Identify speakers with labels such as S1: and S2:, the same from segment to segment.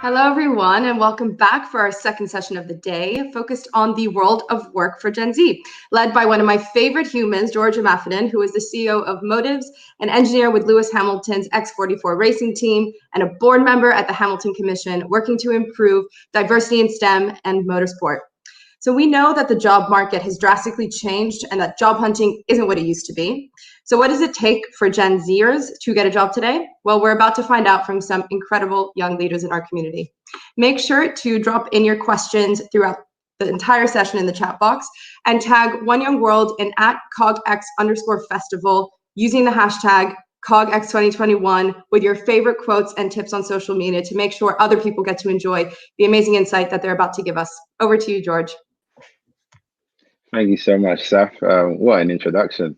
S1: Hello, everyone, and welcome back for our second session of the day, focused on the world of work for Gen Z, led by one of my favorite humans, George Imafidon, who is the CEO of Motivez, an engineer with Lewis Hamilton's X44 racing team, and a board member at the Hamilton Commission, working to improve diversity in STEM and motorsport. So we know that the job market has drastically changed and that job hunting isn't what it used to be. So what does it take for Gen Zers to get a job today? Well, we're about to find out from some incredible young leaders in our community. Make sure to drop in your questions throughout the entire session in the chat box and tag One Young World and at CogX_festival using the hashtag CogX 2021 with your favorite quotes and tips on social media to make sure other people get to enjoy the amazing insight that they're about to give us. Over to you, George.
S2: Thank you so much, Saf. What an introduction.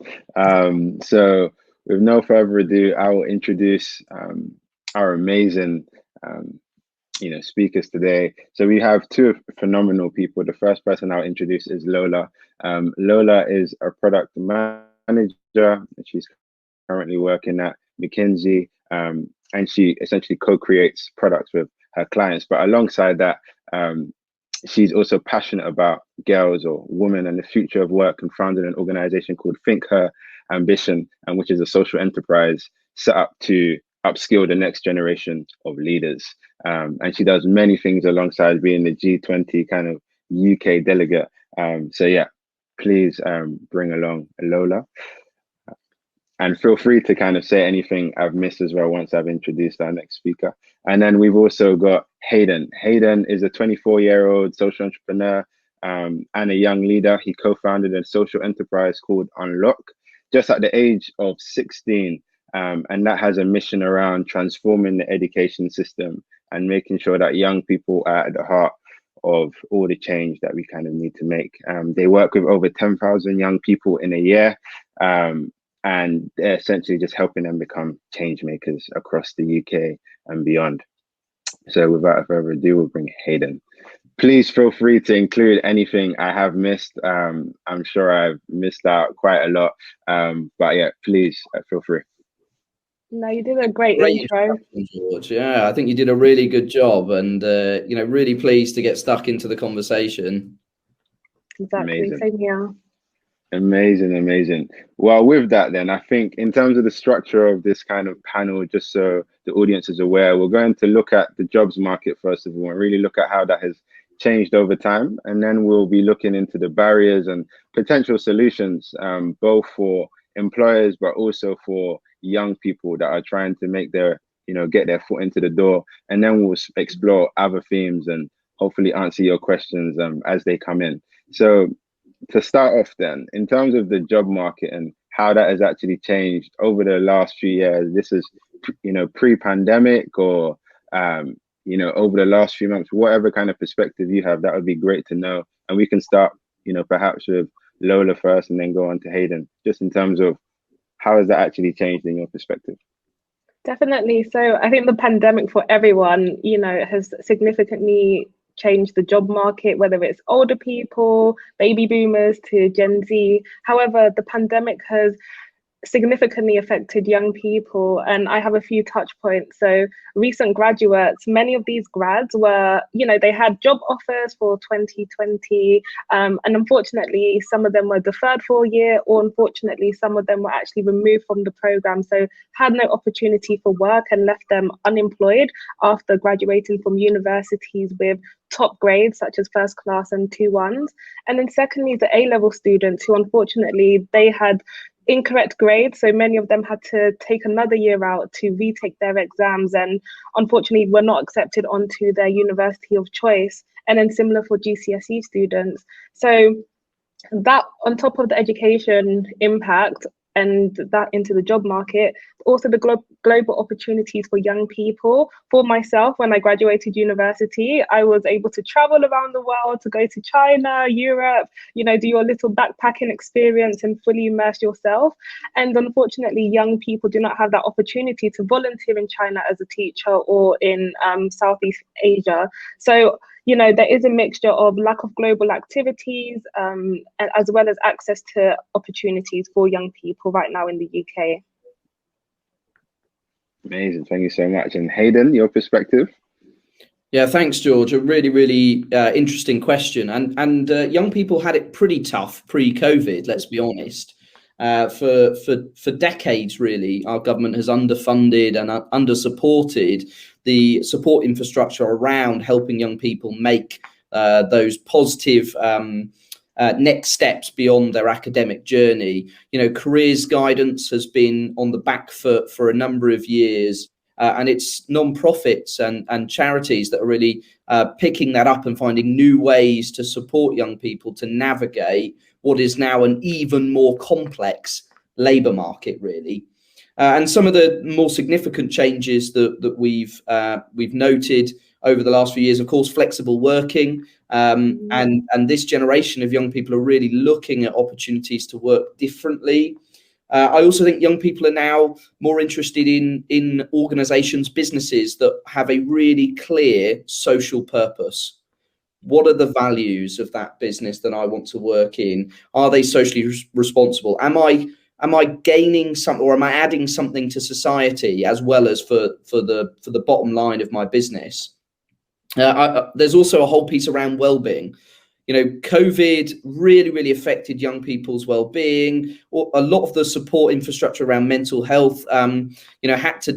S2: So with no further ado, I will introduce our amazing speakers today. So we have two phenomenal people. The first person I'll introduce is Lola. Lola is a product manager. She's currently working at McKinsey, and she essentially co-creates products with her clients. But alongside that, she's also passionate about girls or women and the future of work, and founded an organization called Think Her Ambition, and which is a social enterprise set up to upskill the next generation of leaders. And she does many things alongside being the G20 kind of UK delegate. So yeah, please bring along Lola. And feel free to kind of say anything I've missed as well once I've introduced our next speaker. And then we've also got Hayden. Hayden is a 24-year-old social entrepreneur and a young leader. He co-founded a social enterprise called Unloc just at the age of 16. And that has a mission around transforming the education system and making sure that young people are at the heart of all the change that we kind of need to make. They work with over 10,000 young people in a year. And they're essentially just helping them become change makers across the UK and beyond. So without further ado, we'll bring Hayden. Please feel free to include anything I have missed. I'm sure I've missed out quite a lot, but yeah, please feel free.
S3: No, you did a great intro,
S4: George. Yeah, I think you did a really good job, and really pleased to get stuck into the conversation.
S3: Exactly,
S2: Amazing.
S3: Same here.
S2: Amazing. Well, with that then, I think in terms of the structure of this kind of panel, just so the audience is aware, we're going to look at the jobs market first of all, and really look at how that has changed over time. And then we'll be looking into the barriers and potential solutions, both for employers, but also for young people that are trying to make their, get their foot into the door. And then we'll explore other themes and hopefully answer your questions as they come in. So to start off then, in terms of the job market and how that has actually changed over the last few years, this is, pre-pandemic or, over the last few months, whatever kind of perspective you have, that would be great to know. And we can start, perhaps with Lola first and then go on to Hayden, just in terms of how has that actually changed in your perspective?
S3: Definitely. So I think the pandemic for everyone, has significantly changed the job market, whether it's older people, baby boomers to Gen Z. However, the pandemic has significantly affected young people, and I have a few touch points. So recent graduates, many of these grads were, they had job offers for 2020, and unfortunately some of them were deferred for a year, or unfortunately some of them were actually removed from the program, so had no opportunity for work and left them unemployed after graduating from universities with top grades such as first class and 2-1s. And then secondly, the A-level students who unfortunately they had incorrect grades, so many of them had to take another year out to retake their exams, and unfortunately were not accepted onto their university of choice. And then similar for GCSE students. So that on top of the education impact and that into the job market, also the global opportunities for young people. For myself, when I graduated university, I was able to travel around the world, to go to China, Europe, do your little backpacking experience and fully immerse yourself. And unfortunately, young people do not have that opportunity to volunteer in China as a teacher or in Southeast Asia. So there is a mixture of lack of global activities, as well as access to opportunities for young people right now in the UK.
S2: Amazing, thank you so much. And Hayden, your perspective?
S4: Yeah, thanks, George. A really, really interesting question. And young people had it pretty tough pre-COVID, let's be honest. For decades, really, our government has underfunded and under-supported the support infrastructure around helping young people make those positive next steps beyond their academic journey. You know, careers guidance has been on the back foot for a number of years. And it's non-profits and charities that are really picking that up and finding new ways to support young people to navigate what is now an even more complex labour market, really. And some of the more significant changes that we've noted over the last few years, of course, flexible working, and this generation of young people are really looking at opportunities to work differently. I also think young people are now more interested in organizations, businesses that have a really clear social purpose. What are the values of that business that I want to work in? Are they socially responsible? Am I gaining something, or am I adding something to society as well as for the bottom line of my business? There's also a whole piece around well-being. You know, COVID really, really affected young people's well-being. A lot of the support infrastructure around mental health, you know, had to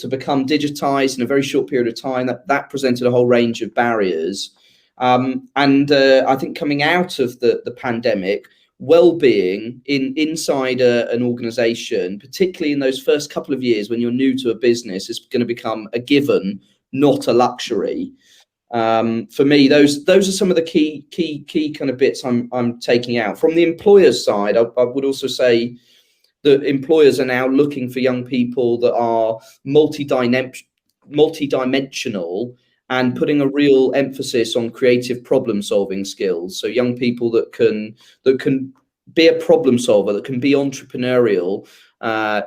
S4: become digitized in a very short period of time. That presented a whole range of barriers. And I think coming out of the pandemic, well-being inside an organization, particularly in those first couple of years when you're new to a business, is going to become a given, not a luxury. For me, those are some of the key kind of bits I'm taking out. From the employer's side, I would also say that employers are now looking for young people that are multi-dimensional and putting a real emphasis on creative problem solving skills. So young people that can be a problem solver, that can be entrepreneurial.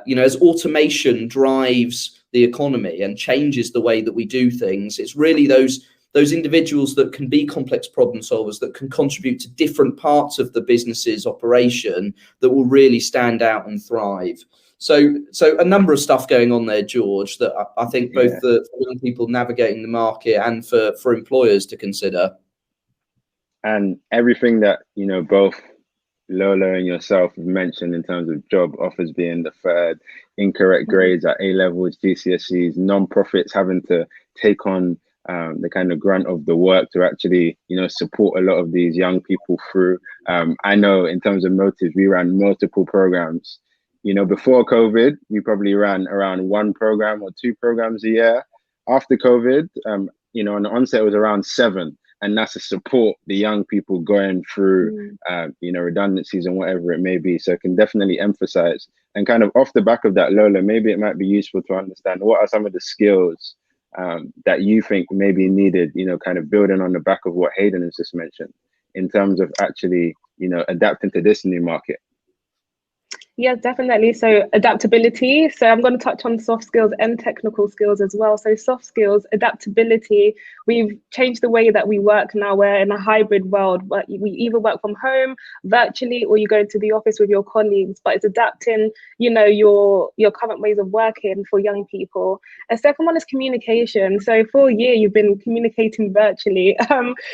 S4: You know, as automation drives the economy and changes the way that we do things, it's really those individuals that can be complex problem solvers, that can contribute to different parts of the business's operation, that will really stand out and thrive. So a number of stuff going on there, George, that I think both for young people navigating the market and for employers to consider.
S2: And everything that, you know, both Lola and yourself have mentioned in terms of job offers being deferred, incorrect grades at A-levels, GCSEs, non-profits having to take on the kind of grunt of the work to actually, you know, support a lot of these young people through. I know in terms of Motivez, we ran multiple programs. You know, before COVID, we probably ran around 1 program or 2 programs a year. After COVID, you know, on the onset it was around 7. And that's to support the young people going through, you know, redundancies and whatever it may be. So it can definitely emphasize. And kind of off the back of that, Lola, maybe it might be useful to understand what are some of the skills that you think may be needed, you know, kind of building on the back of what Hayden has just mentioned in terms of actually, you know, adapting to this new market.
S3: Yeah, definitely. So adaptability. So I'm going to touch on soft skills and technical skills as well. So soft skills, adaptability. We've changed the way that we work now. We're in a hybrid world, but we either work from home virtually or you go into the office with your colleagues, but it's adapting, you know, your current ways of working for young people. A second one is communication. So for a year, you've been communicating virtually.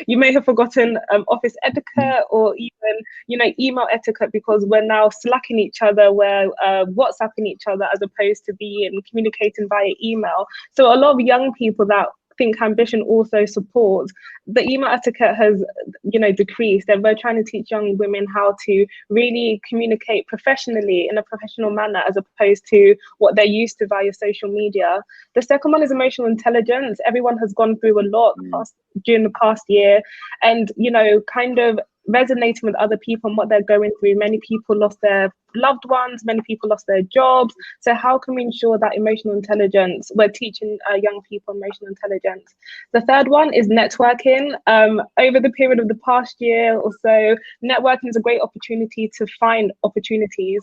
S3: You may have forgotten office etiquette or even, you know, email etiquette, because we're now slacking each other. We're WhatsApping each other as opposed to being communicating via email. So a lot of young people that think ambition also supports, the email etiquette has, you know, decreased, and we're trying to teach young women how to really communicate professionally in a professional manner as opposed to what they're used to via social media. The second one is emotional intelligence. Everyone has gone through a lot during the past year, and, you know, kind of resonating with other people and what they're going through. Many people lost their loved ones, many people lost their jobs. So how can we ensure that emotional intelligence, we're teaching young people emotional intelligence? The third one is networking. Over the period of the past year or so, networking is a great opportunity to find opportunities.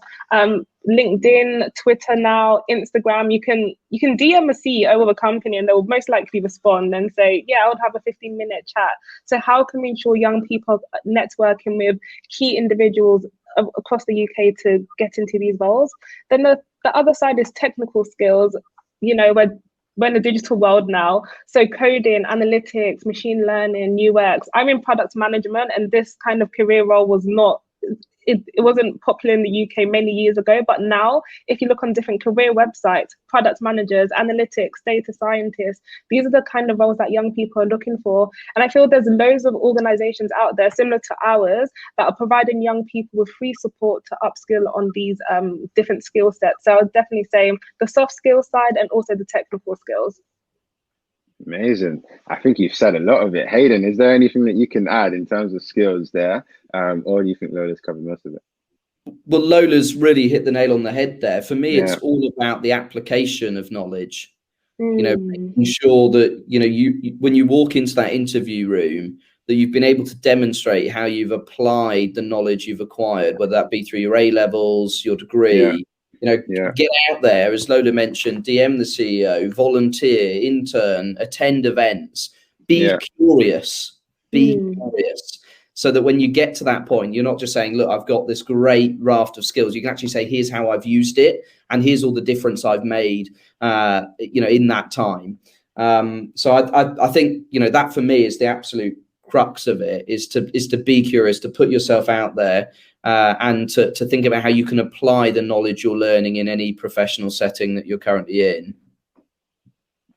S3: LinkedIn, Twitter now, Instagram, you can DM a CEO of a company and they'll most likely respond and say, yeah, I would have a 15-minute chat. So how can we ensure young people are networking with key individuals across the UK to get into these roles? Then the other side is technical skills. You know, we're we're in a digital world now. So coding, analytics, machine learning, UX. I'm in product management, and this kind of career role was not, it wasn't popular in the UK many years ago, but now if you look on different career websites, product managers, analytics, data scientists, these are the kind of roles that young people are looking for. And I feel there's loads of organizations out there similar to ours that are providing young people with free support to upskill on these different skill sets. So I would definitely say the soft skills side and also the technical skills.
S2: Amazing. I think you've said a lot of it. Hayden, is there anything that you can add in terms of skills there? Or do you think Lola's covered most of it?
S4: Well, Lola's really hit the nail on the head there. For me,
S2: Yeah.
S4: it's all about the application of knowledge. You know, making sure that, you know, you when you walk into that interview room, that you've been able to demonstrate how you've applied the knowledge you've acquired, whether that be through your A levels, your degree. You know, get out there, as Lola mentioned, DM the CEO, volunteer, intern, attend events, be curious, so that when you get to that point, you're not just saying, look, I've got this great raft of skills. You can actually say, here's how I've used it, and here's all the difference I've made, you know, in that time. So I think, you know, that for me is the absolute crux of it, is to be curious, to put yourself out there, and to think about how you can apply the knowledge you're learning in any professional setting that you're currently in.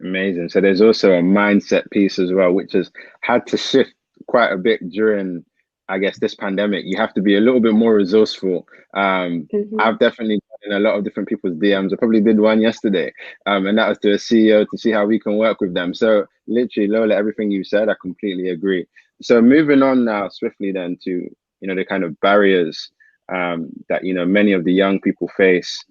S2: Amazing. So there's also a mindset piece as well, which has had to shift quite a bit during, I guess, this pandemic. You have to be a little bit more resourceful. I've definitely done a lot of different people's DMs. I probably did one yesterday, and that was to a CEO to see how we can work with them. So literally, Lola, everything you said, I completely agree. So moving on now swiftly then to, you know, the kind of barriers that, you know, many of the young people face.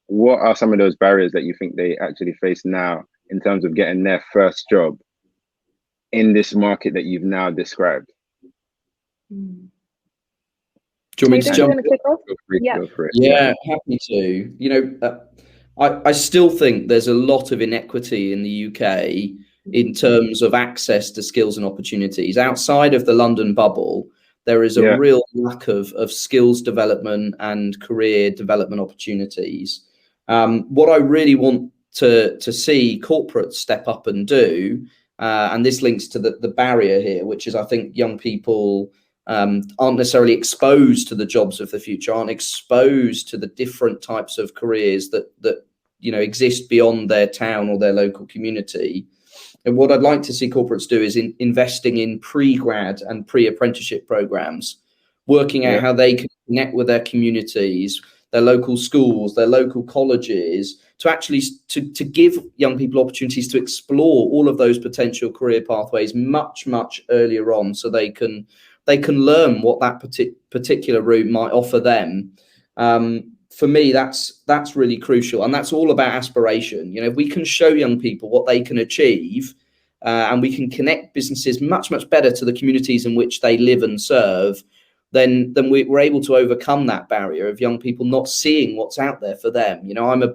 S2: What are some of those barriers that you think they actually face now in terms of getting their first job in this market that you've now described?
S4: Do you want me to jump in?
S2: Go for it.
S4: Yeah, happy to. You know, I still think there's a lot of inequity in the UK in terms of access to skills and opportunities. Outside of the London bubble, there is a real lack of skills development and career development opportunities. What I really want to see corporates step up and do, and this links to the barrier here, which is I think young people aren't necessarily exposed to the jobs of the future, aren't exposed to the different types of careers that you know exist beyond their town or their local community. And what I'd like to see corporates do is investing in pre-grad and pre-apprenticeship programs, working out how they can connect with their communities, their local schools, their local colleges, to actually to give young people opportunities to explore all of those potential career pathways much earlier on, so they can learn what that particular route might offer them. For me, that's really crucial, and that's all about aspiration. You know, if we can show young people what they can achieve, and we can connect businesses much better to the communities in which they live and serve, then we're able to overcome that barrier of young people not seeing what's out there for them. You know, I'm a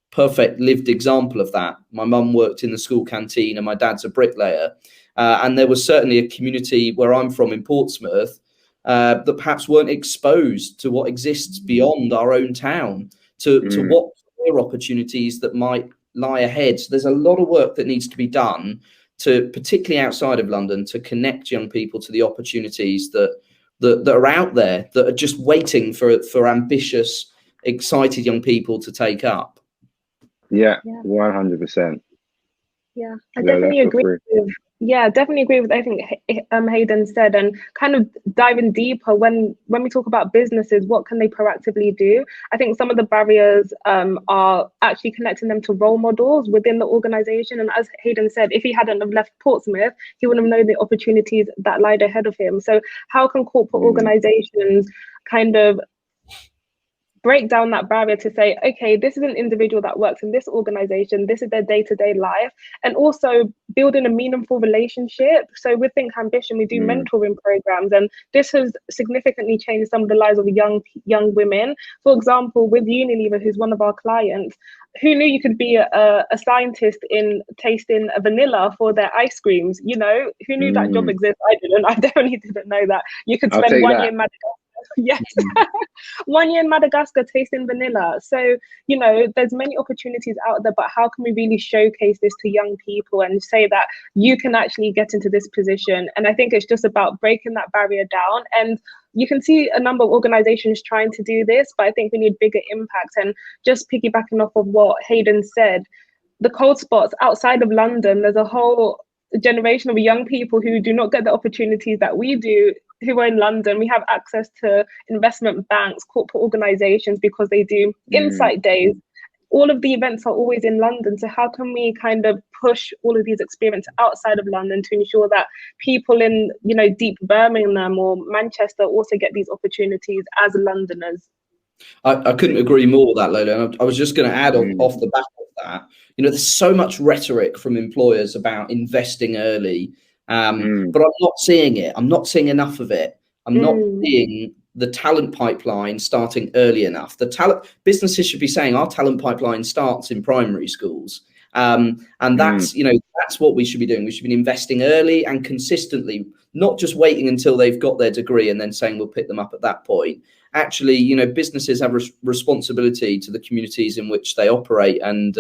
S4: perfect lived example of that. My mum worked in the school canteen, and my dad's a bricklayer, and there was certainly a community where I'm from in Portsmouth that perhaps weren't exposed to what exists beyond our own town, to what career opportunities that might lie ahead. So there's a lot of work that needs to be done, to particularly outside of London, to connect young people to the opportunities that are out there, that are just waiting for ambitious, excited young people to take up.
S2: 100%.
S3: Yeah, I definitely agree with. Yeah, definitely agree with everything Hayden said, and kind of diving deeper when we talk about businesses, what can they proactively do? I think some of the barriers are actually connecting them to role models within the organization. And as Hayden said, if he hadn't have left Portsmouth, he wouldn't have known the opportunities that lied ahead of him. So how can corporate organizations kind of break down that barrier to say, okay, this is an individual that works in this organization, this is their day-to-day life, and also building a meaningful relationship. So with Think Ambition, we do mentoring programs, and this has significantly changed some of the lives of young women. For example, with Unilever, who's one of our clients, who knew you could be a scientist in tasting a vanilla for their ice creams? You know, who knew that job exists? I didn't. I definitely didn't know that. You could spend 1 year in Madagascar. Yes. 1 year in Madagascar tasting vanilla. So, you know, there's many opportunities out there, but how can we really showcase this to young people and say that you can actually get into this position? And I think it's just about breaking that barrier down. And you can see a number of organizations trying to do this, but I think we need bigger impact. And just piggybacking off of what Hayden said, the cold spots outside of London, there's a whole generation of young people who do not get the opportunities that we do, who are in London. We have access to investment banks, corporate organizations, because they do insight days. All of the events are always in London. So how can we kind of push all of these experiences outside of London to ensure that people in, you know, deep Birmingham or Manchester also get these opportunities as Londoners?
S4: I couldn't agree more with that, Lola. And I was just going to add off the back of that, you know, there's so much rhetoric from employers about investing early, but I'm not seeing it. I'm not seeing enough of it. I'm not seeing the talent pipeline starting early enough. Businesses should be saying our talent pipeline starts in primary schools. And that's, you know, that's what we should be doing. We should be investing early and consistently, not just waiting until they've got their degree and then saying we'll pick them up at that point. Actually, you know, businesses have responsibility to the communities in which they operate and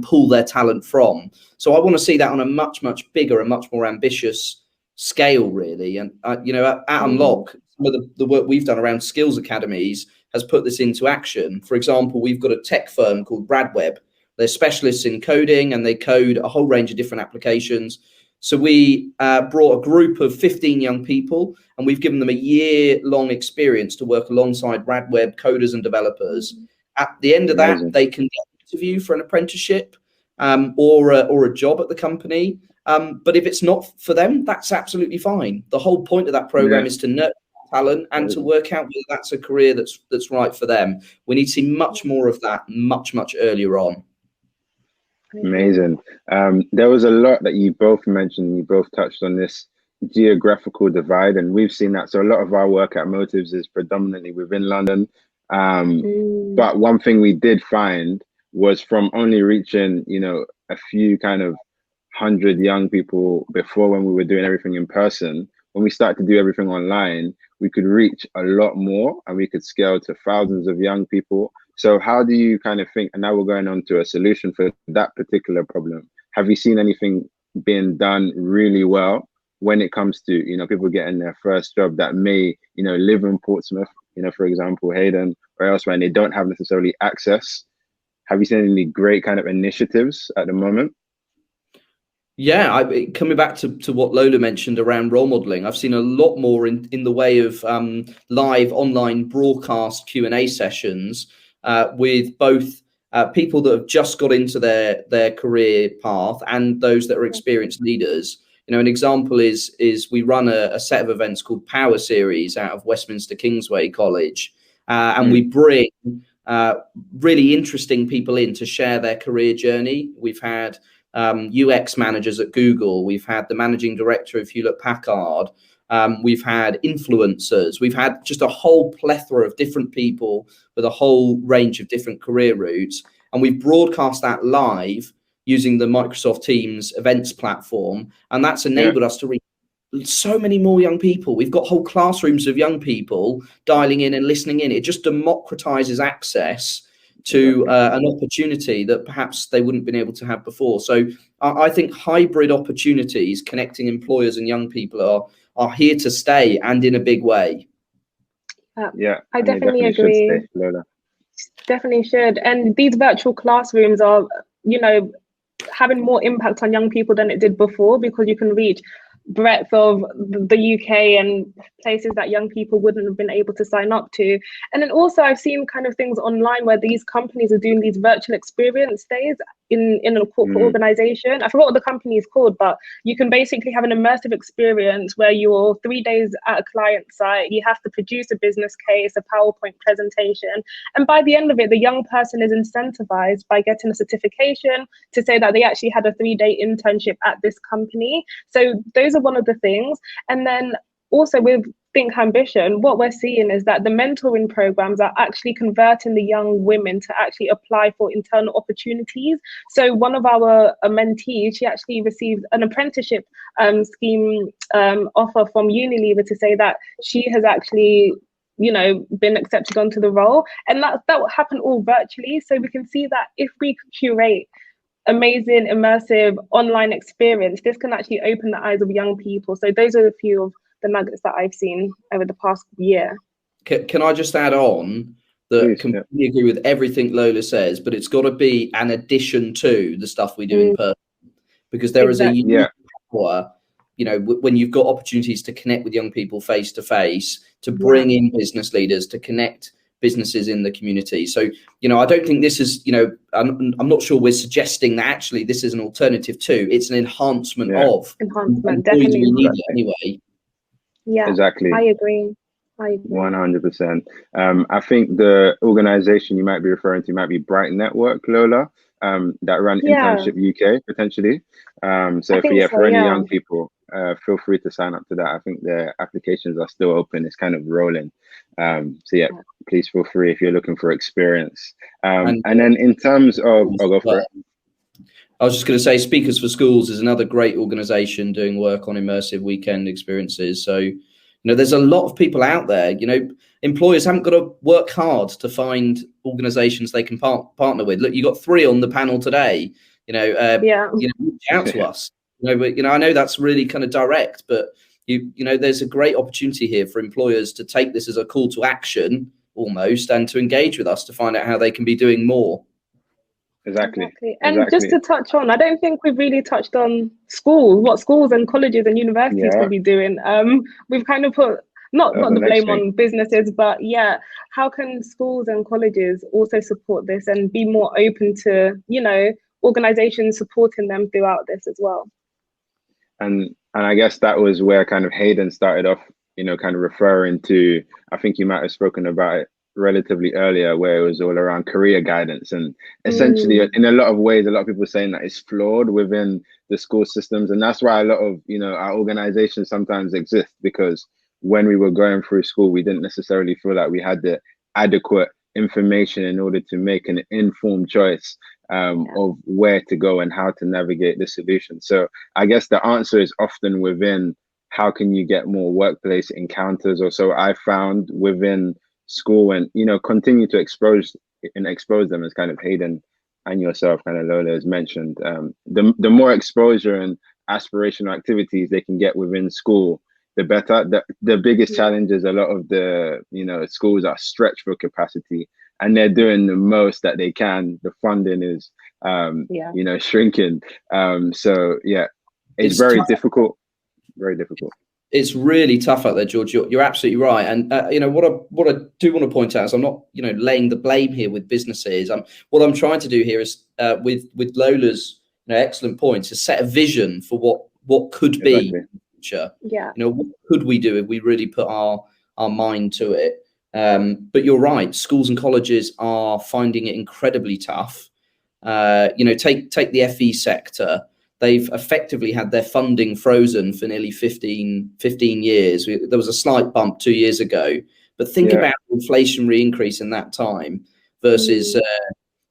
S4: pull their talent from. So I want to see that on a much, much bigger and much more ambitious scale, really. And, you know, at Unloc, some of the work we've done around skills academies has put this into action. For example, we've got a tech firm called Bradweb. They're specialists in coding and they code a whole range of different applications. So we brought a group of 15 young people and we've given them a year-long experience to work alongside Bradweb coders and developers. At the end of that, they can get an interview for an apprenticeship or a job at the company. But if it's not for them, that's absolutely fine. The whole point of that program is to nurture talent and to work out whether that's a career that's right for them. We need to see much more of that much, much earlier on.
S2: Amazing. There was a lot that you both mentioned. You both touched on this geographical divide, and we've seen that. So a lot of our work at Motivez is predominantly within London. But one thing we did find was from only reaching, you know, a few kind of 100 young people before when we were doing everything in person, when we started to do everything online, we could reach a lot more and we could scale to thousands of young people. So how do you kind of think, and now we're going on to a solution for that particular problem. Have you seen anything being done really well when it comes to, you know, people getting their first job that may, you know, live in Portsmouth, you know, for example, Hayden or elsewhere, and they don't have necessarily access? Have you seen any great kind of initiatives at the moment?
S4: Yeah, coming back to what Lola mentioned around role modeling, I've seen a lot more in the way of live online broadcast Q&A sessions with both people that have just got into their career path and those that are experienced leaders. You know, an example is we run a set of events called Power Series out of Westminster Kingsway College, and we bring really interesting people in to share their career journey. We've had UX managers at Google. We've had the managing director of Hewlett Packard. We've had influencers. We've had just a whole plethora of different people with a whole range of different career routes. And we've broadcast that live using the Microsoft Teams events platform. And that's enabled us to reach so many more young people. We've got whole classrooms of young people dialing in and listening in. It just democratizes access to an opportunity that perhaps they wouldn't have been able to have before. So I think hybrid opportunities connecting employers and young people are here to stay and in a big way.
S2: Yeah,
S3: I definitely agree. Definitely should. And these virtual classrooms are, you know, having more impact on young people than it did before, because you can reach breadth of the UK and places that young people wouldn't have been able to sign up to. And then also I've seen kind of things online where these companies are doing these virtual experience days in a corporate organization. I forgot what the company is called, but you can basically have an immersive experience where you're 3 days at a client site. You have to produce a business case, a PowerPoint presentation. And by the end of it, the young person is incentivized by getting a certification to say that they actually had a 3-day internship at this company. So those are one of the things. And then also with Think Ambition, what we're seeing is that the mentoring programs are actually converting the young women to actually apply for internal opportunities. So one of our mentees, she actually received an apprenticeship scheme offer from Unilever to say that she has actually been accepted onto the role. And that will happen all virtually. So we can see that if we curate amazing, immersive online experience, this can actually open the eyes of young people. So those are a few of the nuggets that I've seen over the past year.
S4: Can I just add on that? Completely agree with everything Lola says, but it's got to be an addition to the stuff we do in person, because there is a unique power, when you've got opportunities to connect with young people face to face, to bring in business leaders, to connect businesses in the community. So, I don't think this is, I'm not sure we're suggesting that actually this is an alternative to, it's an enhancement of.
S3: Enhancement, definitely.
S4: We need it anyway.
S3: Yeah,
S2: exactly.
S3: I agree.
S2: 100%. I think the organization you might be referring to might be Bright Network, Lola, that run Internship UK potentially. So for any young people, feel free to sign up to that. I think their applications are still open. It's kind of rolling. Please feel free if you're looking for experience. And then in terms of, I'll go for it.
S4: I was just going to say, Speakers for Schools is another great organization doing work on immersive weekend experiences. So, there's a lot of people out there. Employers haven't got to work hard to find organizations they can partner with. Look, you got 3 on the panel today. Reach out to us. But I know that's really kind of direct, but there's a great opportunity here for employers to take this as a call to action almost, and to engage with us to find out how they can be doing more.
S2: Exactly.
S3: And just to touch on, I don't think we've really touched on what schools and colleges and universities can be doing. We've kind of put not the blame on businesses, but how can schools and colleges also support this and be more open to, organizations supporting them throughout this as well?
S2: And I guess that was where kind of Hayden started off, kind of referring to, I think you might have spoken about it relatively earlier, where it was all around career guidance. And essentially, in a lot of ways, a lot of people are saying that it's flawed within the school systems. And that's why a lot of, our organizations sometimes exist, because when we were going through school, we didn't necessarily feel like we had the adequate information in order to make an informed choice of where to go and how to navigate the solution. So I guess the answer is often within how can you get more workplace encounters, or so I found within school, and continue to expose them, as kind of Hayden and yourself, kind of Lola has mentioned. The more exposure and aspirational activities they can get within school, the better. The biggest challenge is a lot of the schools are stretched for capacity, and they're doing the most that they can. The funding is shrinking. It's very difficult. Very difficult.
S4: It's really tough out there, George. You're absolutely right. And what I do want to point out is I'm not laying the blame here with businesses. What I'm trying to do here is with Lola's excellent points, is set a vision for what could be in the future. What could we do if we really put our mind to it? But you're right. Schools and colleges are finding it incredibly tough. Take the FE sector. They've effectively had their funding frozen for nearly 15 years. There was a slight bump 2 years ago, but think about the inflationary increase in that time versus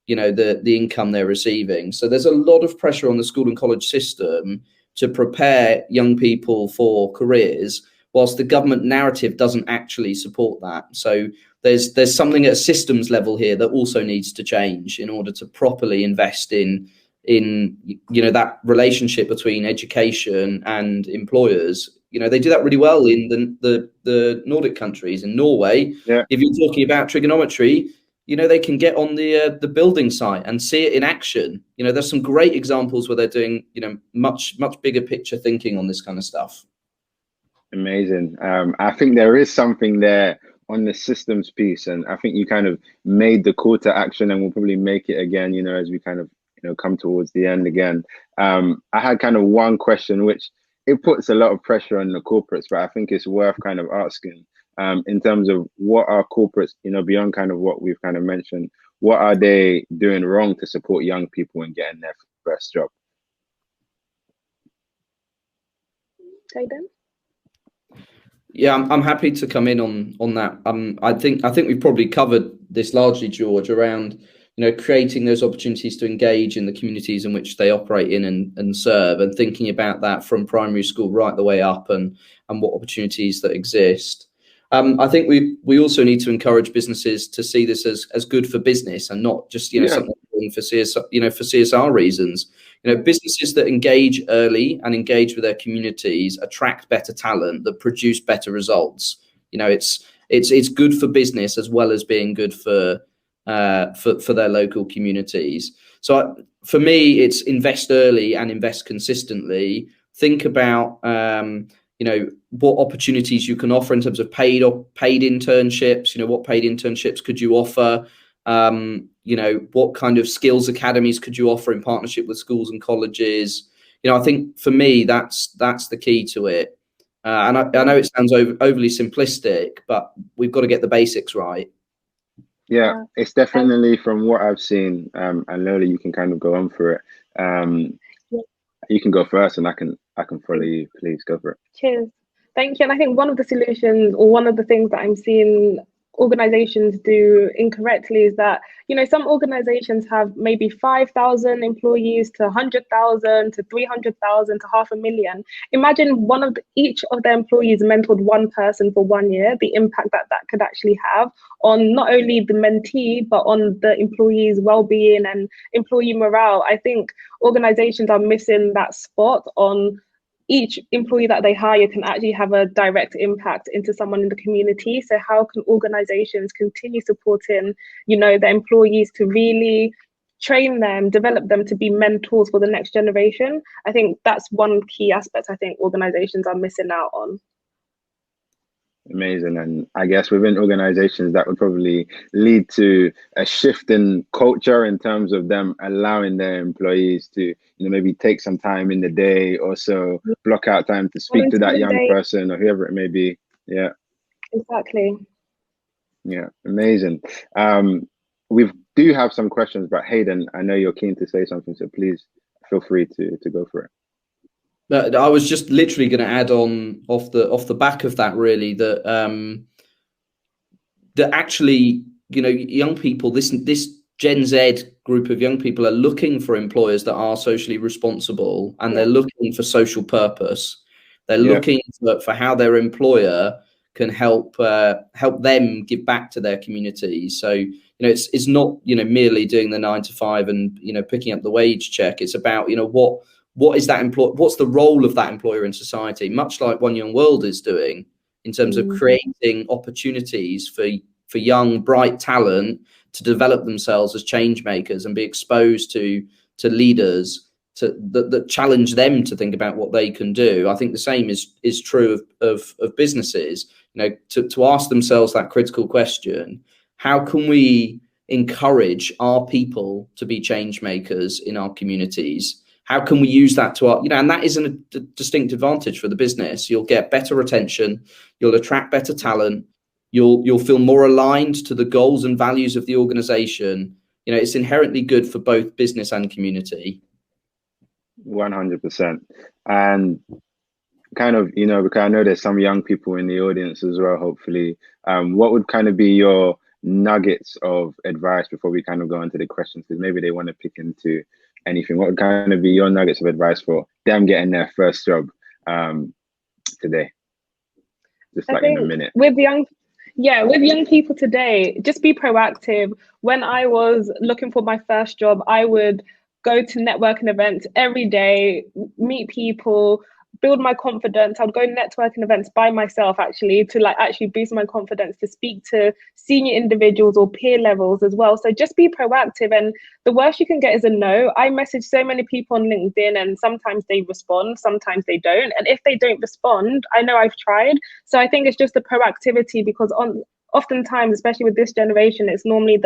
S4: the income they're receiving. So there's a lot of pressure on the school and college system to prepare young people for careers, whilst the government narrative doesn't actually support that. So there's something at a systems level here that also needs to change in order to properly invest in that relationship between education and employers. They do that really well in the Nordic countries. In Norway, if you're talking about trigonometry, they can get on the building site and see it in action. There's some great examples where they're doing much bigger picture thinking on this kind of stuff.
S2: Amazing. I think there is something there on the systems piece, and I think you kind of made the call to action, and we'll probably make it again as we kind of come towards the end again. I had kind of one question, which it puts a lot of pressure on the corporates, but I think it's worth kind of asking in terms of what are corporates, beyond kind of what we've kind of mentioned, what are they doing wrong to support young people in getting their first job?
S3: Hayden?
S4: Yeah, I'm happy to come in on that. I think we've probably covered this largely, George, around creating those opportunities to engage in the communities in which they operate in and serve, and thinking about that from primary school right the way up, and what opportunities that exist. I think we also need to encourage businesses to see this as good for business and not just something for CSR reasons. Businesses that engage early and engage with their communities attract better talent that produce better results. It's good for business as well as being good for their local communities. So for me, it's invest early and invest consistently. Think about what opportunities you can offer in terms of paid internships. What paid internships could you offer? What kind of skills academies could you offer in partnership with schools and colleges? I think for me, that's the key to it. And I know it sounds overly simplistic, but we've got to get the basics right.
S2: Yeah, it's definitely from what I've seen. And Lola, you can kind of go on for it. You can go first, and I can follow you. Please go for it.
S3: Cheers. Thank you. And I think one of the solutions, or one of the things that I'm seeing organizations do incorrectly, is that some organizations have maybe 5,000 employees to 100,000 to 300,000 to 500,000. Imagine each of their employees mentored one person for 1 year, the impact that could actually have on not only the mentee but on the employees' well-being and employee morale. I think organizations are missing that spot on each employee that they hire can actually have a direct impact into someone in the community. So how can organizations continue supporting, their employees to really train them, develop them to be mentors for the next generation? I think that's one key aspect I think organizations are missing out on.
S2: Amazing. And I guess within organizations, that would probably lead to a shift in culture in terms of them allowing their employees to, maybe take some time in the day or so, block out time to speak to that young person or whoever it may be. Yeah.
S3: Exactly.
S2: Yeah. Amazing. We do have some questions, but Hayden, I know you're keen to say something, so please feel free to go for it.
S4: I was just literally going to add on off the back of that, really, that actually, young people, this Gen Z group of young people are looking for employers that are socially responsible, and they're looking for social purpose. They're looking for how their employer can help them give back to their communities. So, it's not, merely doing the 9 to 5 and, picking up the wage check. It's about, what is that what's the role of that employer in society, much like One Young World is doing in terms of creating opportunities for young, bright talent to develop themselves as change makers and be exposed to leaders that challenge them to think about what they can do. I think the same is true of businesses, to ask themselves that critical question: how can we encourage our people to be change makers in our communities? How can we use that to our, and that isn't a distinct advantage for the business. You'll get better retention, you'll attract better talent, you'll feel more aligned to the goals and values of the organization. It's inherently good for both business and community.
S2: 100%. And kind of, because I know there's some young people in the audience as well, hopefully. What would kind of be your nuggets of advice before we kind of go into the questions? Because maybe they want to pick into anything. What would kind of be your nuggets of advice for them getting their first job today? Just like in a minute.
S3: With young people today, just be proactive. When I was looking for my first job, I would go to networking events every day, meet people, build my confidence. I'd go networking events by myself, actually, to actually boost my confidence, to speak to senior individuals or peer levels as well. So just be proactive. And the worst you can get is a no. I message so many people on LinkedIn, and sometimes they respond, sometimes they don't. And if they don't respond, I know I've tried. So I think it's just the proactivity, because oftentimes, especially with this generation, it's normally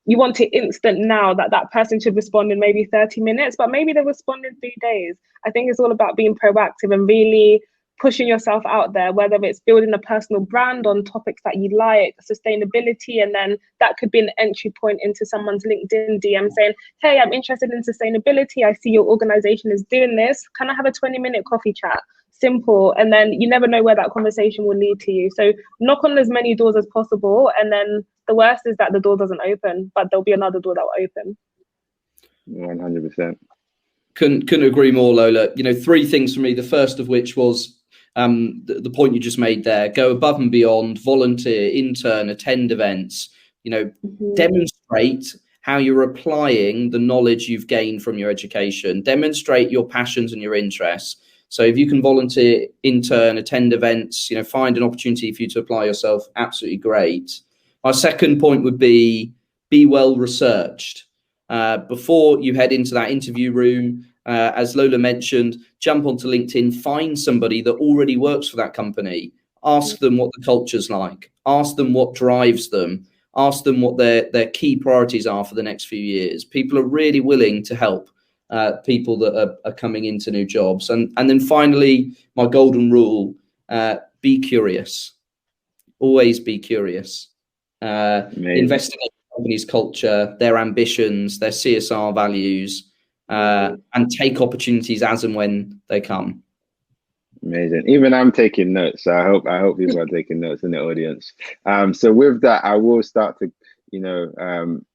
S3: you want it instant now, that person should respond in maybe 30 minutes, but maybe they'll respond in 3 days. I think it's all about being proactive and really pushing yourself out there, whether it's building a personal brand on topics that you like, sustainability, and then that could be an entry point into someone's LinkedIn DM saying, hey, I'm interested in sustainability. I see your organization is doing this. Can I have a 20-minute coffee chat? Simple. And then you never know where that conversation will lead to you. So knock on as many doors as possible. And then the worst is that the door doesn't open, but there'll be another door that will open.
S2: 100%.
S4: Couldn't agree more, Lola. 3 things for me. The first of which was the point you just made there, go above and beyond, volunteer, intern, attend events, demonstrate how you're applying the knowledge you've gained from your education, demonstrate your passions and your interests. So if you can volunteer, intern, attend events, find an opportunity for you to apply yourself, absolutely great. Our second point would be well researched. Before you head into that interview room, as Lola mentioned, jump onto LinkedIn, find somebody that already works for that company, ask them what the culture's like, ask them what drives them, ask them what their key priorities are for the next few years. People are really willing to help people that are coming into new jobs. And then finally, my golden rule, be curious. Always be curious. Investigate the company's culture, their ambitions, their CSR values, and take opportunities as and when they come.
S2: Amazing. Even I'm taking notes. So I hope people are taking notes in the audience. So with that, I will start to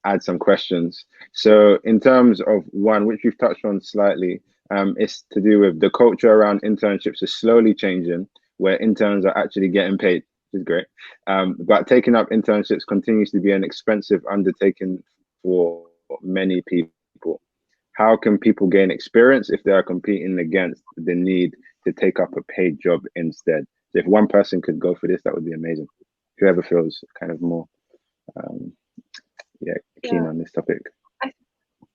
S2: add some questions. So in terms of one, which we've touched on slightly, it's to do with the culture around internships is slowly changing, where interns are actually getting paid, which is great. But taking up internships continues to be an expensive undertaking for many people. How can people gain experience if they are competing against the need to take up a paid job instead? So if one person could go for this, that would be amazing. Whoever feels kind of more keen on this topic.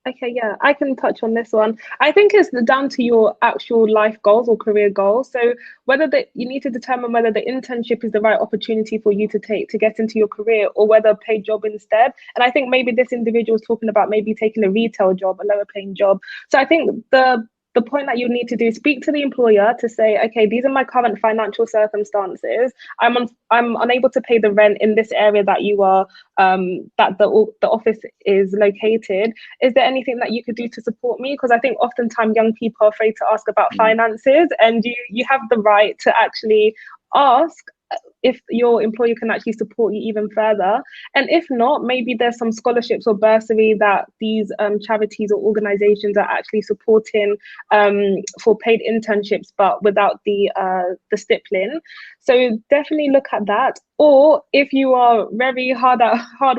S3: I can touch on this one. I think it's down to your actual life goals or career goals. So you need to determine whether the internship is the right opportunity for you to take to get into your career, or whether a paid job instead. And I think maybe this individual is talking about maybe taking a retail job, a lower paying job. So I think the point that you need to do is speak to the employer to say, okay, these are my current financial circumstances. I'm unable to pay the rent in this area that you are, that the office is located. Is there anything that you could do to support me? Because I think oftentimes young people are afraid to ask about finances, and you have the right to actually ask if your employer can actually support you even further. And if not, maybe there's some scholarships or bursary that these charities or organizations are actually supporting for paid internships, but without the stippling. So definitely look at that. Or if you are very hard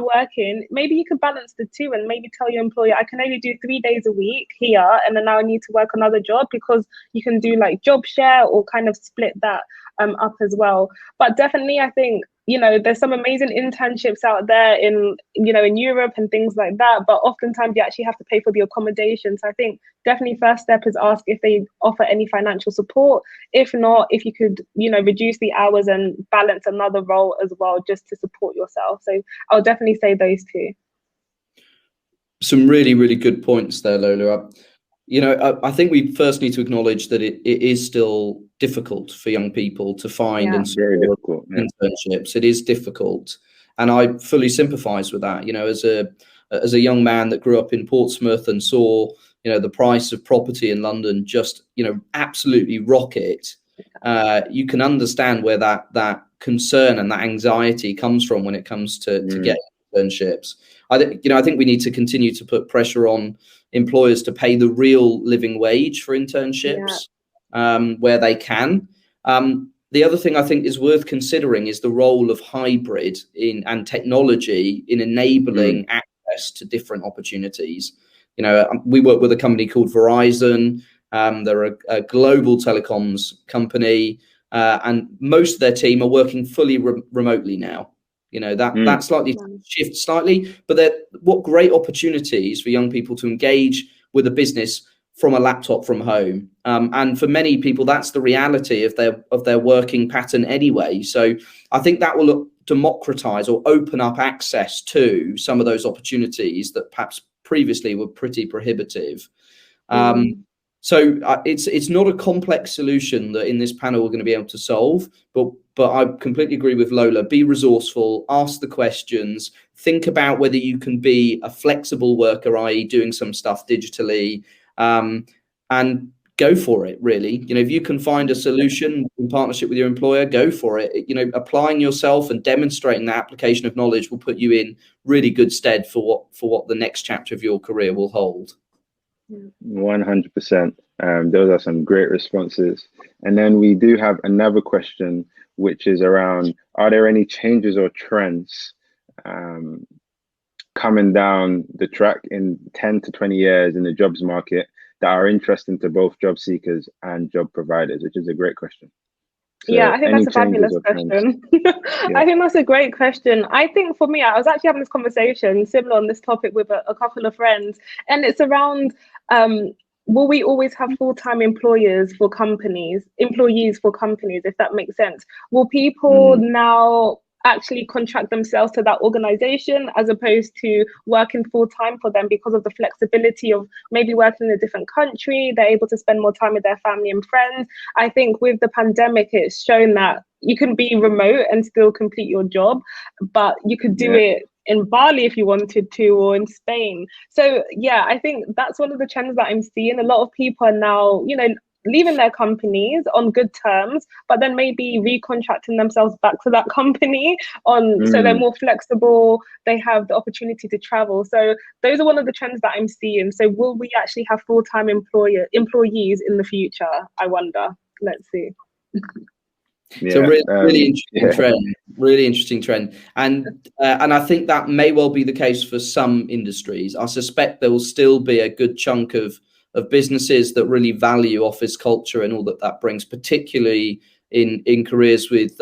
S3: working, maybe you could balance the two and maybe tell your employer, I can only do 3 days a week here, and then now I need to work another job, because you can do like job share or kind of split that up as well. But definitely, I think there's some amazing internships out there in Europe and things like that, but oftentimes you actually have to pay for the accommodation. So I think definitely first step is ask if they offer any financial support. If not, if you could reduce the hours and balance another role as well, just to support yourself. So I'll definitely say those two.
S4: Some really, really good points there, Lola. I think we first need to acknowledge that it is still difficult for young people to find and secure internships. It is difficult, and I fully sympathise with that. As a young man that grew up in Portsmouth and saw the price of property in London just absolutely rocket, you can understand where that concern and that anxiety comes from when it comes to getting internships. I think we need to continue to put pressure on employers to pay the real living wage for internships where they can. The other thing I think is worth considering is the role of hybrid and technology in enabling access to different opportunities. We work with a company called Verizon. They're a global telecoms company, and most of their team are working fully remotely now. That slightly shifts slightly, but what great opportunities for young people to engage with a business from a laptop from home. And for many people, that's the reality of their working pattern anyway. So I think that will democratize or open up access to some of those opportunities that perhaps previously were pretty prohibitive. So it's not a complex solution that in this panel we're going to be able to solve, but I completely agree with Lola. Be resourceful, ask the questions, think about whether you can be a flexible worker, i.e. doing some stuff digitally, and go for it, really. If you can find a solution in partnership with your employer, go for it. Applying yourself and demonstrating that application of knowledge will put you in really good stead for what the next chapter of your career will hold.
S2: 100%. Those are some great responses. And then we do have another question, which is around, are there any changes or trends coming down the track in 10 to 20 years in the jobs market that are interesting to both job seekers and job providers, which is a great question. So
S3: yeah, I think that's a fabulous question.
S2: Yeah.
S3: I think that's a great question. I think for me, I was actually having this conversation similar on this topic with a couple of friends, and it's around will we always have full-time employees for companies, if that makes sense? Will people now actually contract themselves to that organization as opposed to working full-time for them because of the flexibility of maybe working in a different country? They're able to spend more time with their family and friends. I think with the pandemic, it's shown that you can be remote and still complete your job, but you could do it in Bali if you wanted to, or in Spain. So yeah, I think that's one of the trends that I'm seeing. A lot of people are now, leaving their companies on good terms, but then maybe recontracting themselves back to that company so they're more flexible, they have the opportunity to travel. So those are one of the trends that I'm seeing. So will we actually have full-time employees in the future? I wonder. Let's see.
S4: It's a really interesting trend. Really interesting trend, and I think that may well be the case for some industries. I suspect there will still be a good chunk of businesses that really value office culture and all that brings, particularly in careers with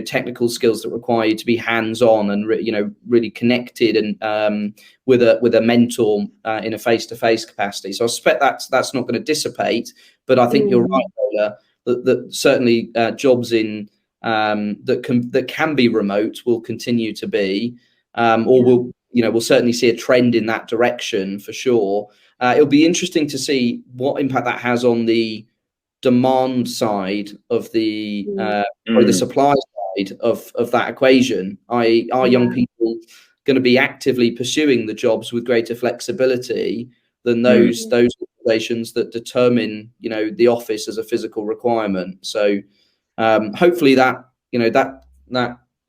S4: technical skills that require you to be hands-on and really connected and with a mentor in a face-to-face capacity. So I suspect that's not going to dissipate, but I think you're right, Lola, that certainly jobs in that can be remote will continue to be, we'll certainly see a trend in that direction for sure. It'll be interesting to see what impact that has on the demand side of the or the supply side of that equation. Are young people going to be actively pursuing the jobs with greater flexibility than those organizations that determine the office as a physical requirement? So hopefully that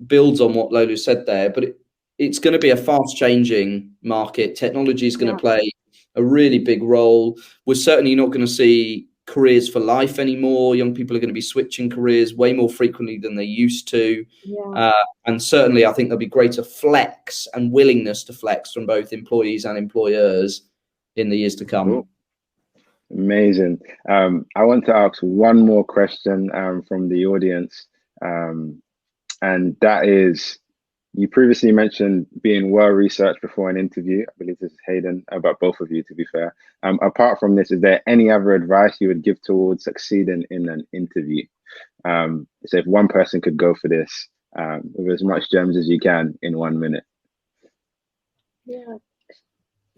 S4: builds on what Lola said there, but it's going to be a fast changing market. Technology is going to play a really big role. We're certainly not going to see careers for life anymore. Young people are going to be switching careers way more frequently than they used to. And certainly I think there'll be greater flex and willingness to flex from both employees and employers in the years to come.
S2: Cool. Amazing. I want to ask one more question from the audience, and that is, you previously mentioned being well researched before an interview. I believe this is Hayden, about both of you, to be fair. Apart from this, is there any other advice you would give towards succeeding in an interview? So if one person could go for this with as much gems as you can in 1 minute.
S3: Yeah.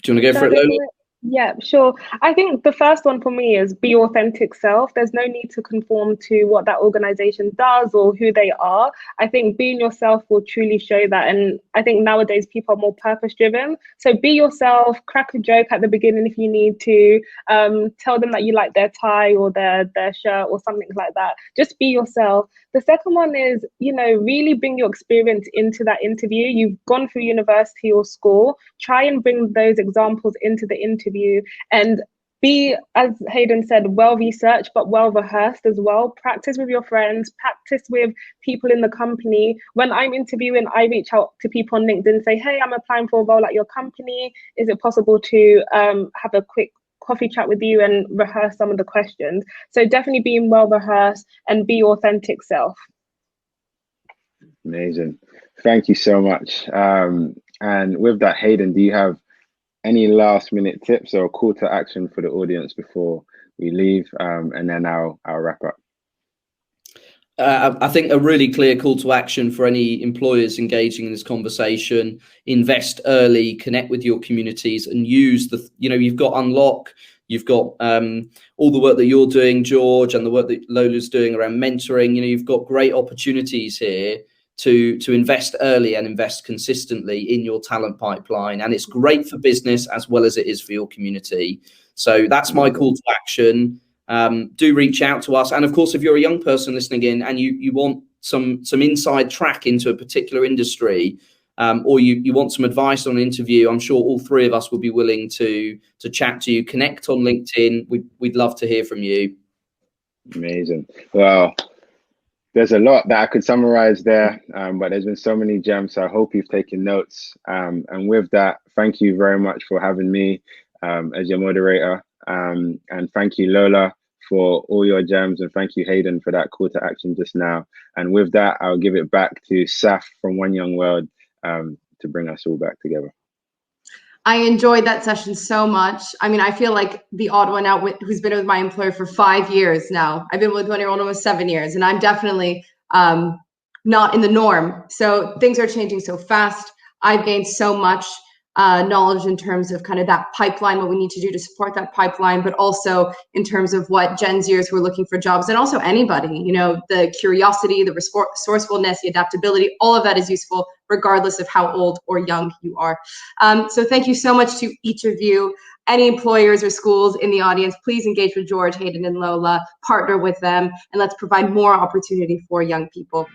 S4: Do you want to go for it, Lola?
S3: Yeah, sure. I think the first one for me is be authentic self. There's no need to conform to what that organization does or who they are. I think being yourself will truly show that. And I think nowadays people are more purpose driven. So be yourself, crack a joke at the beginning if you need to, tell them that you like their tie or their shirt or something like that. Just be yourself. The second one is, really bring your experience into that interview. You've gone through university or school, try and bring those examples into the interview and be, as Hayden said, well researched, but well rehearsed as well. Practice with your friends, practice with people in the company. When I'm interviewing, I reach out to people on LinkedIn and say, hey, I'm applying for a role at your company. Is it possible to have a quick coffee chat with you and rehearse some of the questions? So definitely being well rehearsed and be authentic self.
S2: Amazing. Thank you so much. And with that, Hayden, do you have any last minute tips or call to action for the audience before we leave? And then I'll wrap up.
S4: I think a really clear call to action for any employers engaging in this conversation: invest early, connect with your communities, and use you've got Unloc, you've got all the work that you're doing, George, and the work that Lola's doing around mentoring. You've got great opportunities here to invest early and invest consistently in your talent pipeline. And it's great for business as well as it is for your community. So that's my call to action. Do reach out to us. And of course, if you're a young person listening in and you want some inside track into a particular industry, or you want some advice on an interview, I'm sure all three of us will be willing to chat to you. Connect on LinkedIn. We'd love to hear from you.
S2: Amazing. Well, there's a lot that I could summarize there, but there's been so many gems. So I hope you've taken notes. And with that, thank you very much for having me as your moderator. And thank you, Lola, for all your gems. And thank you, Hayden, for that call to action just now. And with that, I'll give it back to Saf from One Young World to bring us all back together.
S1: I enjoyed that session so much. I mean, I feel like the odd one out who's been with my employer for 5 years now. I've been with 1-year-old almost 7 years, and I'm definitely not in the norm. So things are changing so fast. I've gained so much knowledge in terms of kind of that pipeline, what we need to do to support that pipeline, but also in terms of what Gen Zers who are looking for jobs, and also anybody, you know, the curiosity, the resourcefulness, the adaptability, all of that is useful regardless of how old or young you are. So thank you so much to each of you. Any employers or schools in the audience, please engage with George, Hayden, and Lola, partner with them, and let's provide more opportunity for young people.